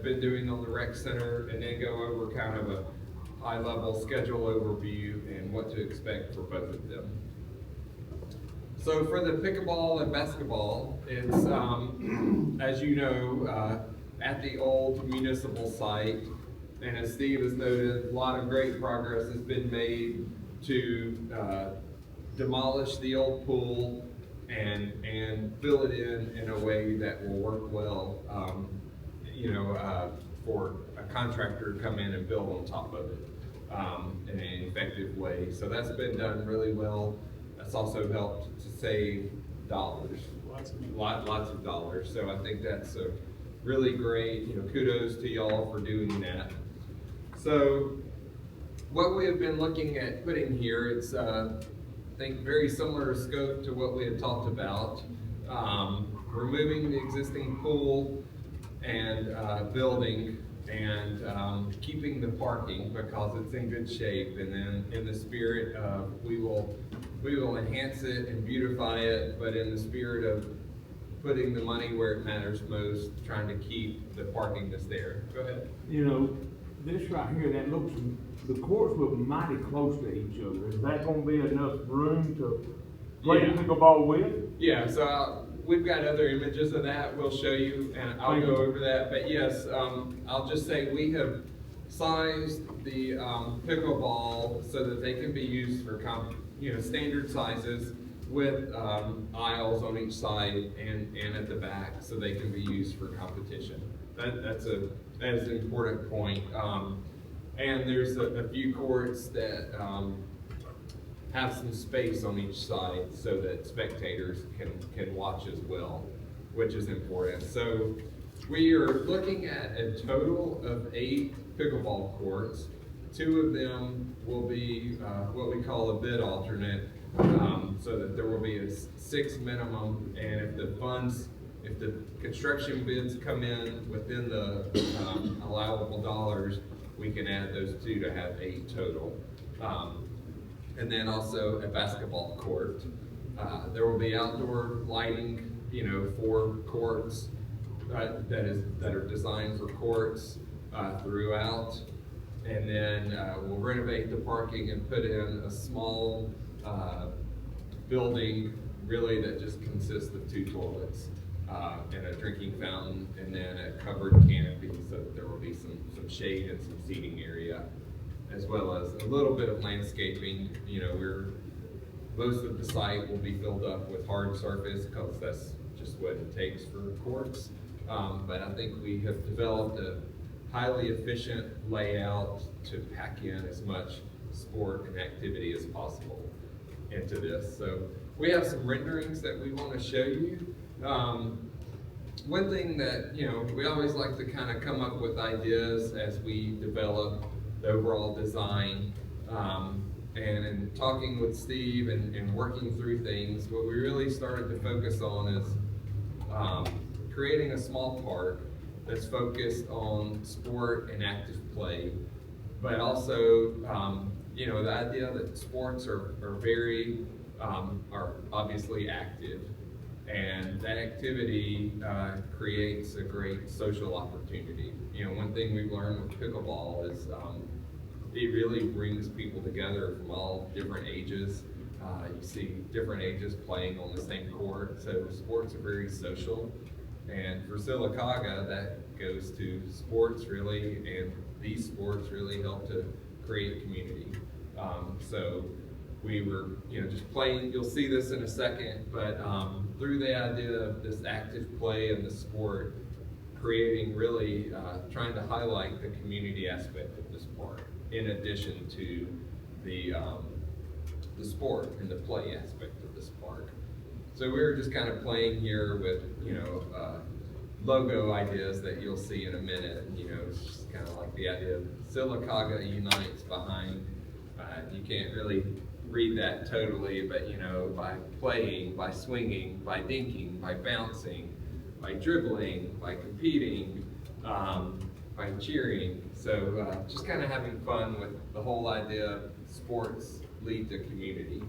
have been doing on the rec center, and then go over kind of a high-level schedule overview and what to expect for both of them. So for the pickleball and basketball, it's, as you know, at the old municipal site, and as Steve has noted, a lot of great progress has been made to demolish the old pool and fill it in a way that will work well, for a contractor to come in and build on top of it in an effective way. So that's been done really well. That's also helped to save dollars, lots of dollars. So I think that's a really great, kudos to y'all for doing that. So what we have been looking at putting here, it's I think very similar scope to what we had talked about. Removing the existing pool and building and keeping the parking because it's in good shape, and then in the spirit of we will enhance it and beautify it, but in the spirit of putting the money where it matters most, trying to keep the parking that's there. Go ahead. This right here, the courts look mighty close to each other. Is that going to be enough room to play pickleball with? Yeah, so we've got other images of that we'll show you, and I'll go over that. But yes, I'll just say we have sized the pickleball so that they can be used for standard sizes with aisles on each side and at the back, so they can be used for competition. That is an important point. And there's a few courts that have some space on each side so that spectators can watch as well, which is important. So we are looking at a total of 8 pickleball courts. 2 of them will be what we call a bid alternate, so that there will be a 6 minimum, and if the construction bids come in within the allowable dollars, we can add those 2 to have 8 total. And then also a basketball court. There will be outdoor lighting, 4 courts that are designed for courts throughout. And then we'll renovate the parking and put in a small building, really, that just consists of 2 toilets and a drinking fountain, and then a covered canopy so that there will be some shade and some seating area, as well as a little bit of landscaping. Most of the site will be filled up with hard surface because that's just what it takes for courts. But I think we have developed a highly efficient layout to pack in as much sport and activity as possible into this. So we have some renderings that we want to show you. One thing that, we always like to kind of come up with ideas as we develop the overall design. And in talking with Steve and working through things, what we really started to focus on is creating a small park that's focused on sport and active play, but also, the idea that sports are obviously active, and that activity creates a great social opportunity. One thing we've learned with pickleball is it really brings people together from all different ages. You see different ages playing on the same court, so sports are very social. And for Sylacauga, that goes to sports really, and these sports really help to create community. So we were, just playing, you'll see this in a second, but through the idea of this active play and the sport, creating really, trying to highlight the community aspect of this park, in addition to the sport and the play aspect of this park. So we were just kind of playing here with, logo ideas that you'll see in a minute. It's just kind of like the idea of Sylacauga unites behind, you can't really read that totally, but by playing, by swinging, by dinking, by bouncing, by dribbling, by competing, by cheering. So just kind of having fun with the whole idea of sports lead to community.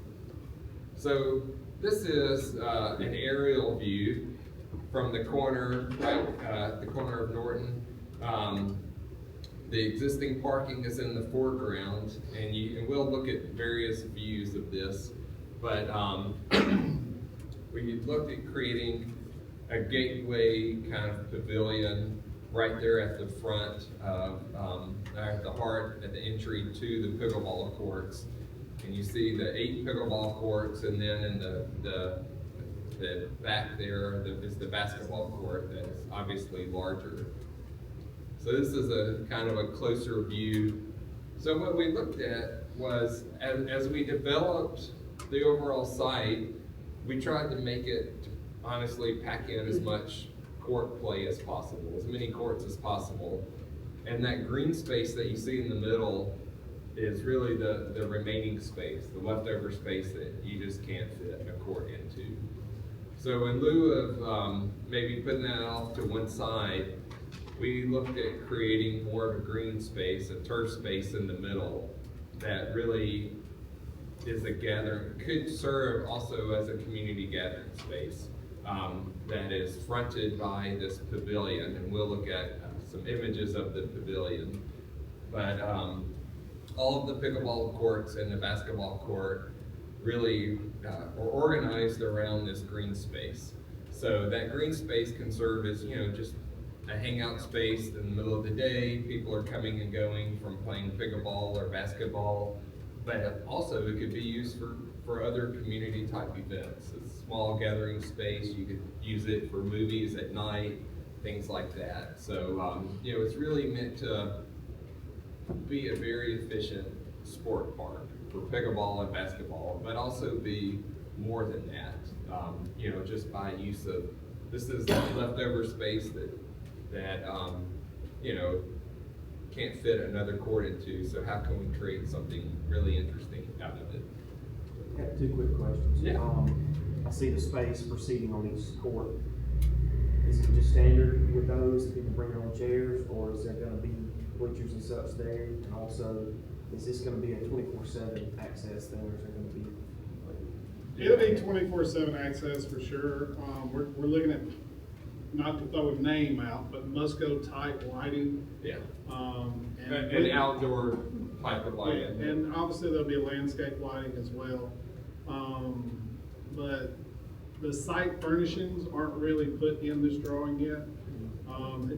So this is an aerial view from the corner, right, the corner of Norton The existing parking is in the foreground, and we'll look at various views of this, but we looked at creating a gateway kind of pavilion right there at the front of, at the heart, at the entry to the pickleball courts. And you see the 8 pickleball courts, and then in the back there is the basketball court that is obviously larger. So this is a kind of a closer view. So what we looked at was, as we developed the overall site, we tried to make it, honestly, pack in as much court play as possible, as many courts as possible. And that green space that you see in the middle is really the remaining space, the leftover space that you just can't fit a court into. So in lieu of maybe putting that off to one side, we looked at creating more of a green space, a turf space in the middle that really is a gathering, could serve also as a community gathering space that is fronted by this pavilion, and we'll look at some images of the pavilion. But all of the pickleball courts and the basketball court really are organized around this green space. So that green space can serve as, just a hangout space in the middle of the day. People are coming and going from playing pickleball or basketball, but also it could be used for other community type events. It's a small gathering space. You could use it for movies at night, things like that. So, it's really meant to be a very efficient sport park for pickleball and basketball, but also be more than that, just by use of, this is leftover space that can't fit another court into, so how can we create something really interesting out of it? I have 2 quick questions. Yeah. I see the space for seating on each court. Is it just standard with those, that people bring their own chairs, or is there gonna be bleachers and such there? And also, is this gonna be a 24/7 access thing, or is there gonna be? It'll be 24/7 access for sure. We're looking at, not to throw a name out, but Musco type lighting. Yeah. And outdoor type of lighting. And obviously there'll be landscape lighting as well. But the site furnishings aren't really put in this drawing yet.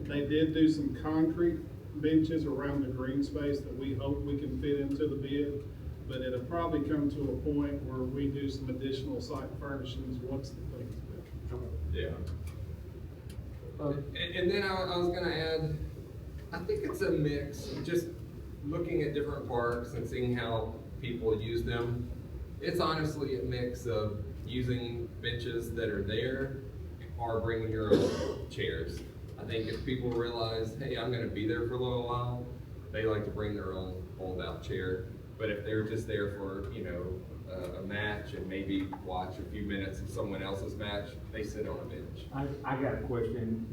They did do some concrete benches around the green space that we hope we can fit into the bid, but it'll probably come to a point where we do some additional site furnishings once the thing's built. Yeah. And then I was gonna add, I think it's a mix, just looking at different parks and seeing how people use them. It's honestly a mix of using benches that are there or bringing your own chairs. I think if people realize, hey, I'm gonna be there for a little while, they like to bring their own fold-out chair. But if they're just there for, a match and maybe watch a few minutes of someone else's match, they sit on a bench. I got a question,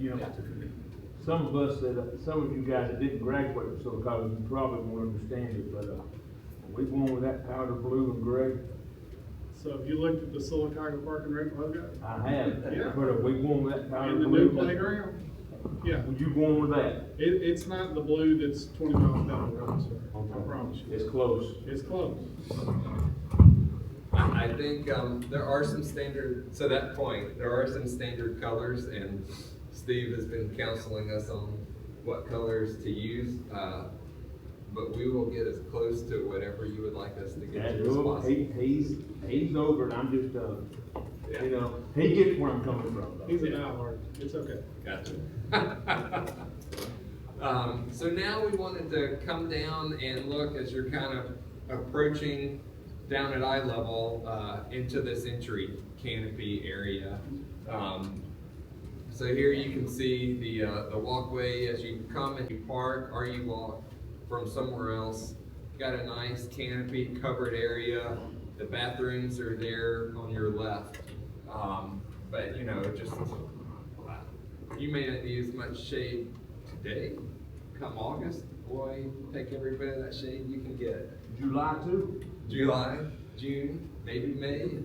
some of us some of you guys that didn't graduate from Sylacauga, you probably won't understand it, but, are we going with that powder blue and gray? So if you looked at the Sylacauga Park and Rec logo, I have, Yeah. but are we going with that powder and the blue? new playground, yeah. Would you going with that? It's not the blue that's 20 miles down the road, sir. I promise you. It's close. It's close. I think there are some standard, to that point, there are some standard colors, and Steve has been counseling us on what colors to use, but we will get as close to whatever you would like us to get to as possible. He's over it, I'm just, he gets where I'm coming from. Though. He's a diehard. It's okay. Gotcha. So now we wanted to come down and look as you're kind of approaching down at eye level into this entry canopy area. So here you can see the walkway as you come and you park or you walk from somewhere else. Got a nice canopy covered area. The bathrooms are there on your left. But just you may not need as much shade today. Come August, boy, take every bit of that shade you can get. July too? July, June, maybe May.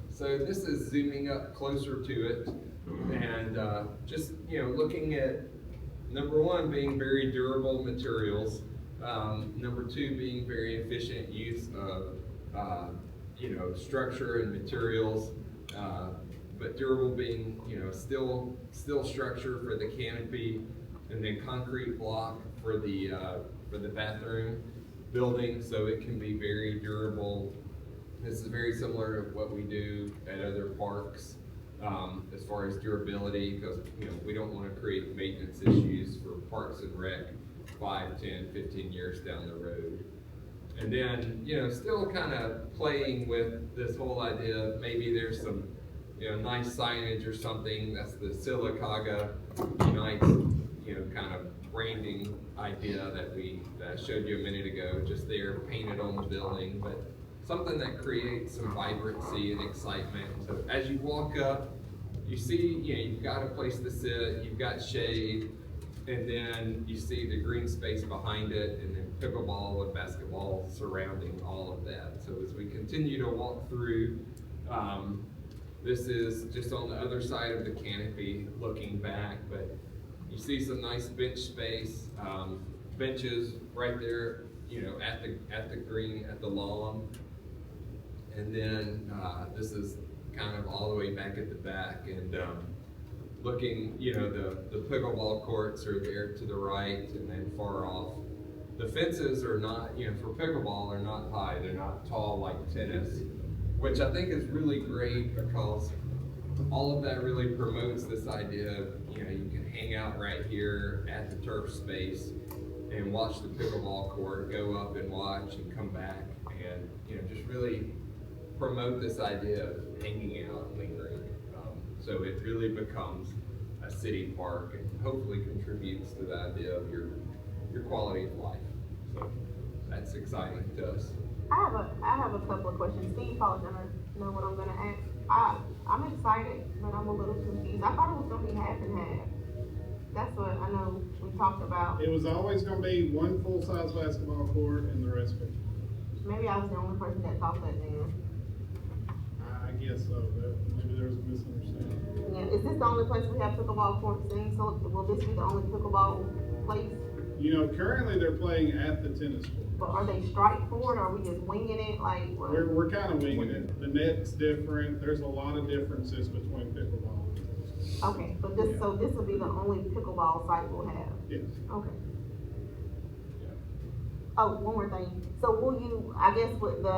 So this is zooming up closer to it, and just looking at number one, being very durable materials. Number two, being very efficient use of, structure and materials. But durable being, steel structure for the canopy, and then concrete block for the bathroom building, so it can be very durable. This is very similar to what we do at other parks, as far as durability, because, we don't want to create maintenance issues for Parks and Rec 5, 10, 15 years down the road. And then, still kind of playing with this whole idea of maybe there's some, nice signage or something. That's the Sylacauga Unites, kind of branding idea that I showed you a minute ago, just there painted on the building, but something that creates some vibrancy and excitement. So as you walk up, you see, you've got a place to sit, you've got shade, and then you see the green space behind it, and then pickleball and basketball surrounding all of that. So as we continue to walk through, this is just on the other side of the canopy looking back, but you see some nice bench space, benches right there, at the green, at the lawn. And then this is kind of all the way back at the back, and looking, the pickleball courts are there to the right and then far off. The fences are not, for pickleball, are not high. They're not tall like tennis, which I think is really great, because all of that really promotes this idea of, you can hang out right here at the turf space and watch the pickleball court, go up and watch and come back, and, just really promote this idea of hanging out and lingering. So it really becomes a city park, and hopefully contributes to the idea of your quality of life. So that's exciting to us. I have a couple of questions. Steve probably gonna know what I'm gonna ask. I'm excited, but I'm a little confused. I thought it was gonna be half and half. That's what I know we talked about. It was always gonna be one full-size basketball court and the rest of it. Maybe I was the only person that thought that then. I guess so, but maybe there was a misunderstanding. Yeah, is this the only place we have pickleball courts in? So will this be the only pickleball place? Currently they're playing at the tennis court. But are they striped for it, or are we just winging it, like what? We're kind of winging it. The net's different. There's a lot of differences between pickleball. Okay, but this, so this will be the only pickleball site we'll have? Yes. Okay. Oh, one more thing. So will you, I guess with the,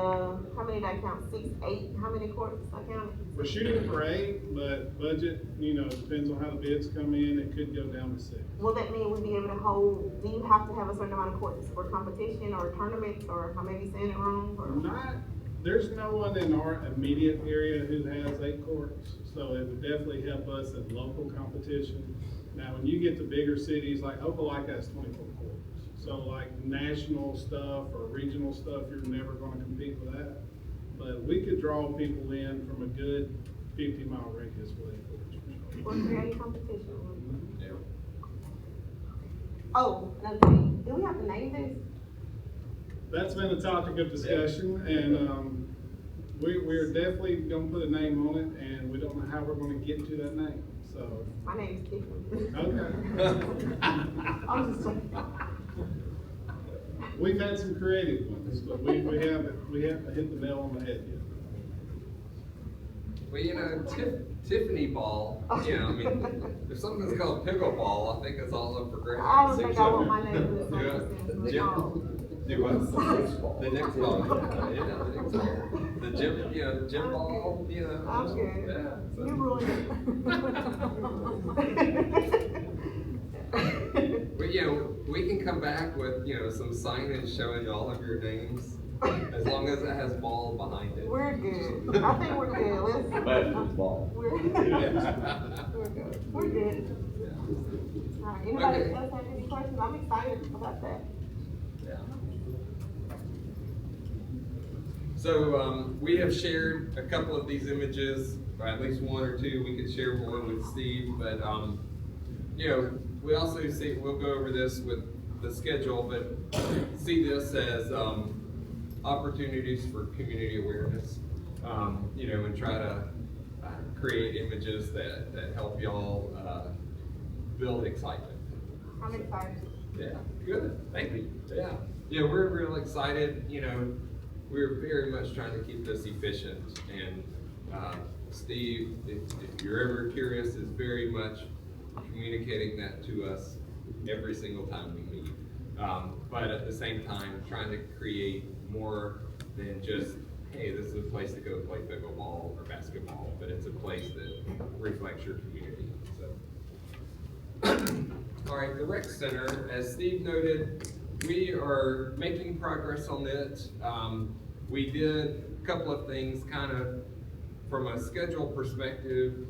how many did I count? 6, 8, how many courts I counted? We're shooting for 8, but budget, depends on how the bids come in. It could go down to 6. Will that mean we'll be able to hold, do you have to have a certain amount of courts for competition or tournaments, or I may be saying it wrong? Or? There's no one in our immediate area who has 8 courts, so it would definitely help us in local competition. Now, when you get to bigger cities, like Opelika has 24 courts. So like national stuff or regional stuff, you're never gonna compete with that. But we could draw people in from a good 50-mile radius with 8 courts. For creating competition? Yeah. Oh, another thing, do we have to name this? That's been a topic of discussion, and we're definitely gonna put a name on it, and we don't know how we're gonna get to that name, so. My name is Tiffany. Okay. I was just joking. We've had some creative ones, but we haven't hit the nail on the head yet. Well, Tiffany ball, if something's called pickleball, I think it's all up for grabs. I don't think I want my name to be the Do what? The next ball, yeah, the next ball. The gym ball, I'm scared. Yeah. You ruined it. But we can come back with, some signage showing all of your names, as long as it has ball behind it. We're good. I think we're good. Ball. We're good. We're good. We're good. Yeah. All right, anybody Okay. else have any questions? I'm excited about that. Yeah. So we have shared a couple of these images, or at least one or two. We could share more with Steve, but we also see, we'll go over this with the schedule, but see this as opportunities for community awareness, and try to create images that help y'all build excitement. I'm excited. Yeah, good, thank you, yeah. Yeah, we're real excited, you know, we're very much trying to keep this efficient, and, Steve, if you're ever curious, is very much communicating that to us every single time we meet. But at the same time, trying to create more than just, hey, this is a place to go play pickleball or basketball, but it's a place that reflects your community, so. All right, the rec center, as Steve noted, we are making progress on it. We did a couple of things kind of from a schedule perspective,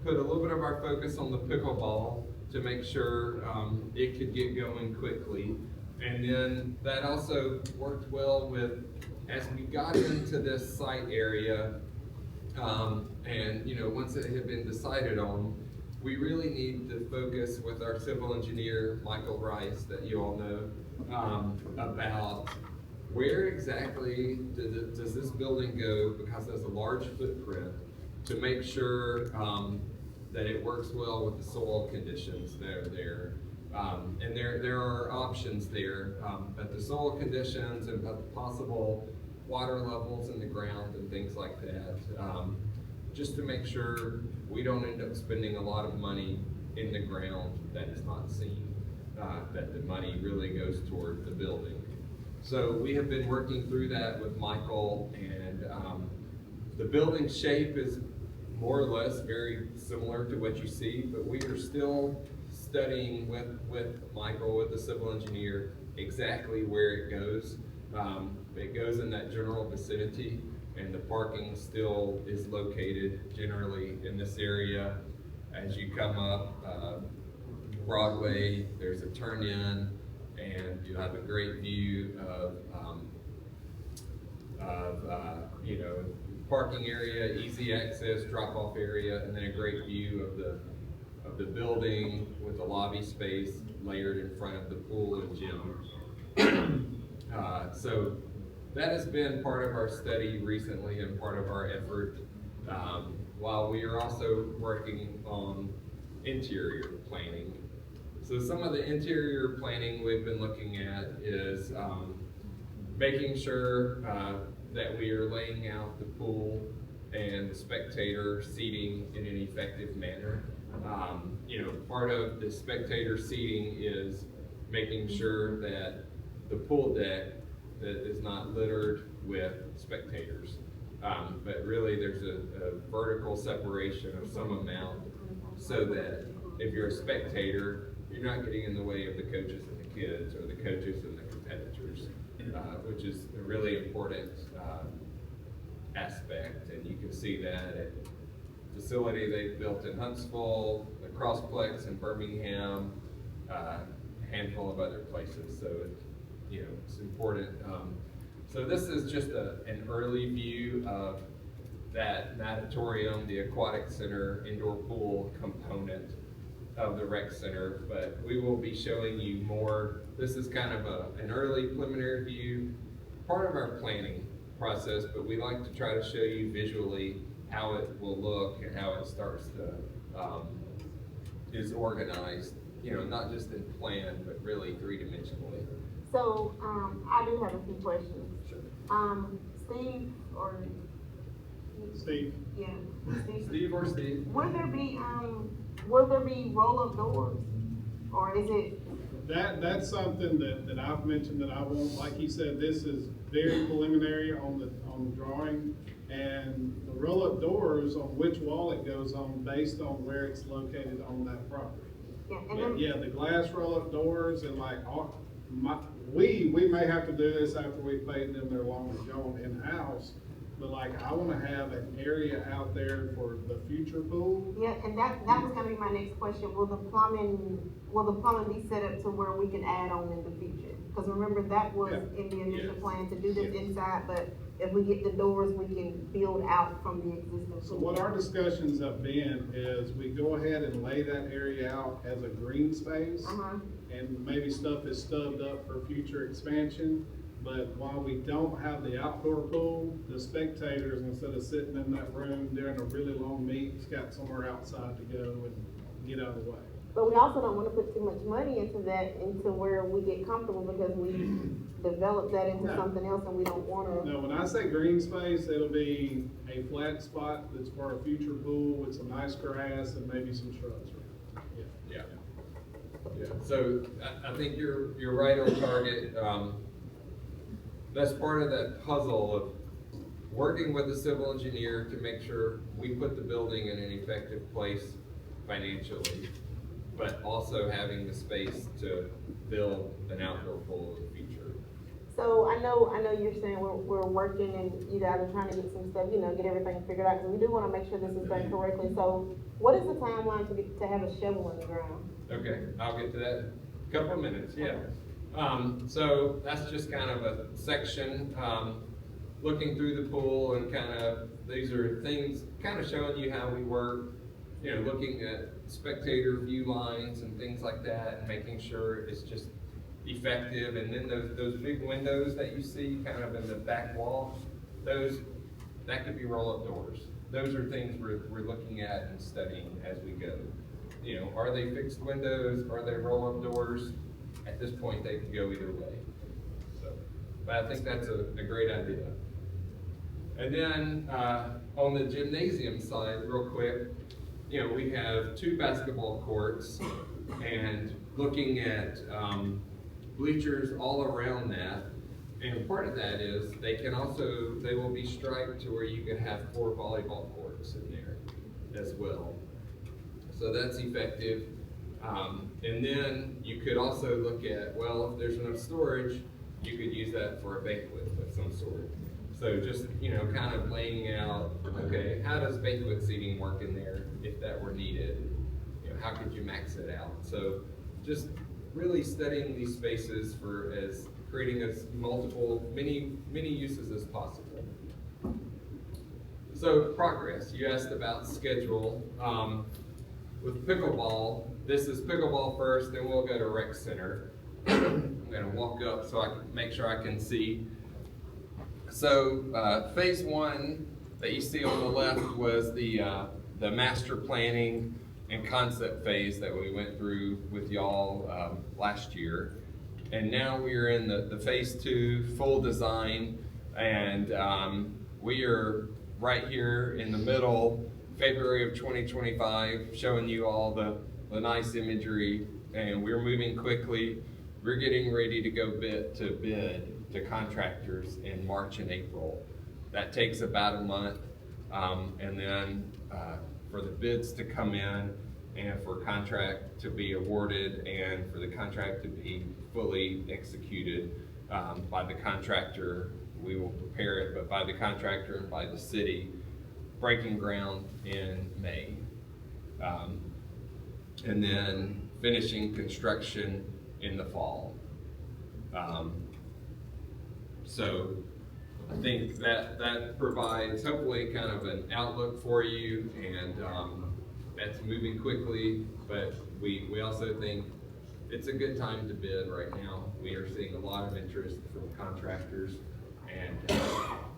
put a little bit of our focus on the pickleball to make sure it could get going quickly. And then that also worked well with, as we got into this site area, and you know, once it had been decided on, we really need to focus with our civil engineer, Michael Rice, that you all know, about where exactly does this building go, because there's a large footprint, to make sure that it works well with the soil conditions that are there. And there are options there, but the soil conditions and the possible water levels in the ground and things like that, just to make sure we don't end up spending a lot of money in the ground that is not seen, that the money really goes toward the building. So we have been working through that with Michael, and the building shape is more or less very similar to what you see, but we are still studying with Michael, with the civil engineer, exactly where it goes. It goes in that general vicinity, and the parking still is located generally in this area. As you come up Broadway, there's a turn in, and you have a great view of you know, parking area, easy access, drop-off area, and then a great view of the building with the lobby space layered in front of the pool and gym. So that has been part of our study recently and part of our effort, while we are also working on interior planning. So some of the interior planning we've been looking at is making sure that we are laying out the pool and the spectator seating in an effective manner. You know, part of the spectator seating is making sure that the pool deck that is not littered with spectators. But really there's a vertical separation of some amount, so that if you're a spectator, you're not getting in the way of the coaches and the kids, or the coaches and the competitors, which is a really important aspect. And you can see that at the facility they've built in Huntsville, the Crossplex in Birmingham, a handful of other places. So you know, it's important. So this is just an early view of that natatorium, the aquatic center, indoor pool component of the rec center, but we will be showing you more. This is kind of an early preliminary view, part of our planning process, but we like to try to show you visually how it will look and how it starts to, is organized, you know, not just in plan, but really three-dimensionally. So, I do have a few questions. Sure. Steve, or? Steve? Yeah, Steve or Steve? Will there be roll-up doors, or is it? That's something that I've mentioned that I want. Like he said, this is very preliminary on the drawing, and the roll-up doors on which wall it goes on based on where it's located on that property. Yeah, and then, Yeah, the glass roll-up doors, and like we may have to do this after we've paid them their longer going in-house, but like I want to have an area out there for the future pool. yeah, and that was gonna be my next question. Will the plumbing be set up to where we can add on in the future? Because remember, that was Yeah. in the initial Yes. plan, to do this Yes. inside, but if we get the doors, we can build out from the existing. So what our discussions have been is we go ahead and lay that area out as a green space. Uh-huh. And maybe stuff is stubbed up for future expansion. But while we don't have the outdoor pool, the spectators, instead of sitting in that room during a really long meet, got somewhere outside to go and get out of the way. But we also don't wanna put too much money into that, into where we get comfortable because we develop that into No. something else and we don't wanna. No, when I say green space, it'll be a flat spot that's for a future pool with some nice grass and maybe some shrubs around. Yeah. Yeah, so I think you're right on target. That's part of that puzzle of working with the civil engineer to make sure we put the building in an effective place financially, but also having the space to build an outdoor pool in the future. So I know you're saying we're working and you guys are trying to get some stuff, get everything figured out, because we do wanna make sure this is done correctly. So what is the timeline to have a shovel in the ground? Okay, I'll get to that in a couple of minutes, yeah. So that's just kind of a section, looking through the pool and these are things kind of showing you how we work, looking at spectator view lines and things like that and making sure it's just effective. And then those big windows that you see kind of in the back wall, that could be roll-up doors. Those are things we're looking at and studying as we go. Are they fixed windows? Are they roll-up doors? At this point, they can go either way. So, but I think that's a great idea. And then on the gymnasium side, real quick, we have 2 basketball courts and looking at bleachers all around that. And part of that is they will be striped to where you can have 4 volleyball courts in there as well. So that's effective. And then you could also look at, well, if there's enough storage, you could use that for a banquet of some sort. So just, kind of laying out, okay, how does banquet seating work in there if that were needed? How could you max it out? So just really studying these spaces as creating as many uses as possible. So progress, you asked about schedule. With pickleball, this is pickleball first, then we'll go to rec center. I'm gonna walk up so I can make sure I can see. So phase 1 that you see on the left was the master planning and concept phase that we went through with y'all last year. And now we are in the phase 2, full design, and we are right here in the middle, February of 2025, showing you all the nice imagery, and we're moving quickly. We're getting ready to go bid to contractors in March and April. That takes about a month, and then for the bids to come in and for contract to be awarded and for the contract to be fully executed by the contractor. We will prepare it, but by the contractor and by the city, breaking ground in May. And then finishing construction in the fall. So I think that provides hopefully kind of an outlook for you, and that's moving quickly, but we also think it's a good time to bid right now. We are seeing a lot of interest from contractors, and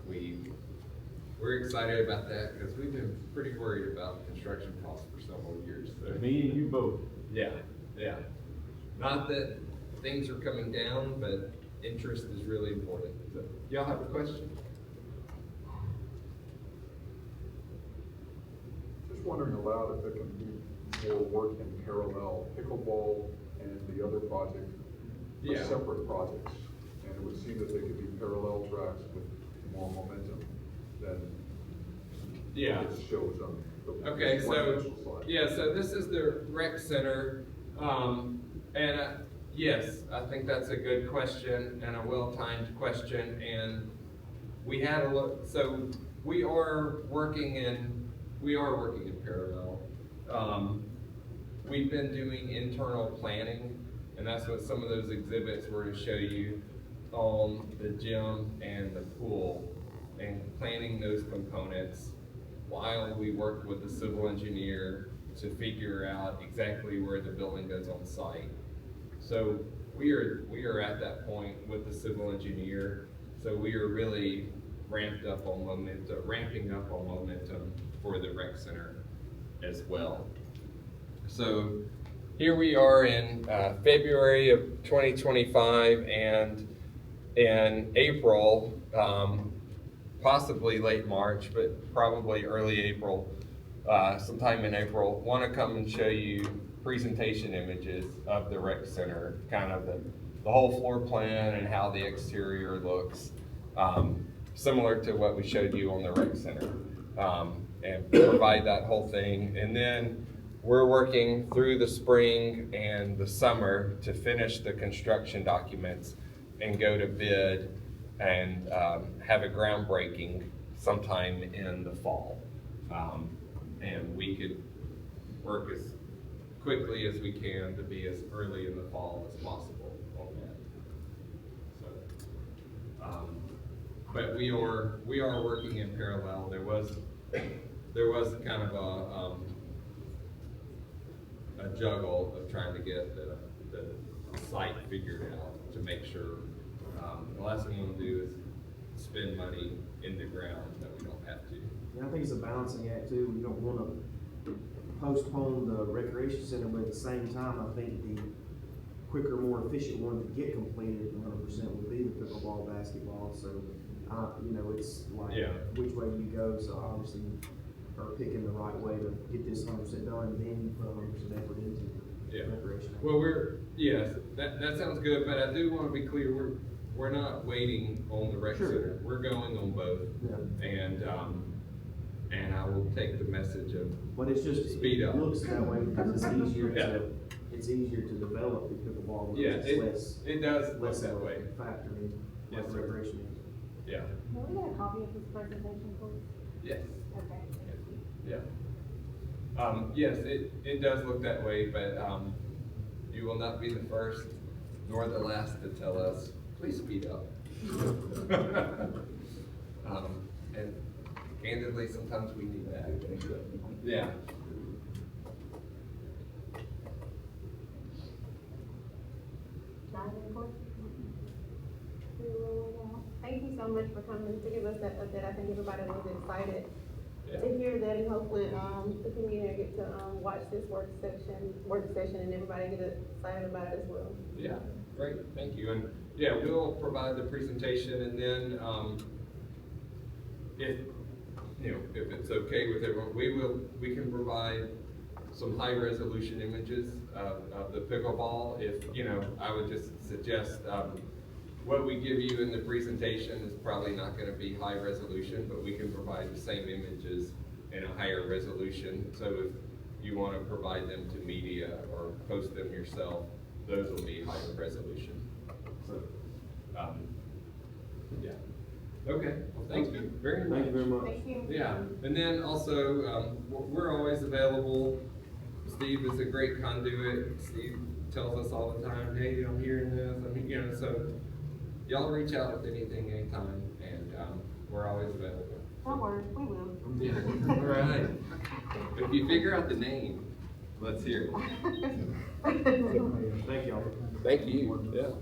we're excited about that because we've been pretty worried about construction costs for several years. So. Me and you both. Yeah. Not that things are coming down, but interest is really important. So, y'all have a question? Just wondering aloud if there can be more work in parallel, pickleball and the other project, Yeah. separate projects. And it would seem that they could be parallel tracks with more momentum than Yeah. it shows on the Okay, so, one-dimensional slide. yeah, so this is the rec center, and yes, I think that's a good question and a well-timed question, and we had a look, so we are working in parallel. We've been doing internal planning, and that's what some of those exhibits were to show you on the gym and the pool, and planning those components while we work with the civil engineer to figure out exactly where the building goes on site. So we are at that point with the civil engineer. So we are really ramping up on momentum for the rec center as well. So here we are in February of 2025, and in April, possibly late March, but probably early April, sometime in April, want to come and show you presentation images of the rec center, kind of the whole floor plan and how the exterior looks, similar to what we showed you on the rec center, and provide that whole thing. And then we're working through the spring and the summer to finish the construction documents and go to bid and have a groundbreaking sometime in the fall. And we could work as quickly as we can to be as early in the fall as possible on that. So, but we are working in parallel. There was kind of a juggle of trying to get the site figured out to make sure. The last thing we want to do is spend money in the ground that we don't have to. And I think it's a balancing act too. We don't wanna postpone the recreation center, but at the same time, I think the quicker, more efficient one to get completed 100% would be the pickleball, basketball. So, you know, it's like which way you go. So obviously, are picking the right way to get this 100% done, and then you put 100% effort into recreation. Well, yes, that sounds good, but I do want to be clear. We're not waiting on the rec center. We're going on both. Yeah. And I will take the message of but it's just speed up. It looks that way because it's easier to develop the pickleball. Yeah, it does look less that way. Factor in Yes, like sir. recreation is. Yeah. Can we get a copy of this presentation, please? Yes. Okay, thank you. Yeah. Yes, it does look that way, but you will not be the first nor the last to tell us, please speed up. And candidly, sometimes we need that. Yeah. Thank you so much for coming to give us that update. I think everybody was excited Yeah. to hear that, and hopefully, the community get to, watch this work session, and everybody get excited about it as well. Yeah, great, thank you. And yeah, we'll provide the presentation, and then if it's okay with everyone, we can provide some high resolution images of the pickleball. If, I would just suggest, what we give you in the presentation is probably not going to be high resolution, but we can provide the same images in a higher resolution. So if you want to provide them to media or post them yourself, those will be higher resolution. So, yeah. Okay, well, thank you very much. Thank you very much. Thank you. Yeah, and then also, we're always available. Steve is a great conduit. Steve tells us all the time, hey, I'm hearing this, so y'all reach out with anything, anytime, and we're always available. Don't worry, we will. Yeah, all right. If you figure out the name, let's hear it. Thank y'all. Thank you, yeah.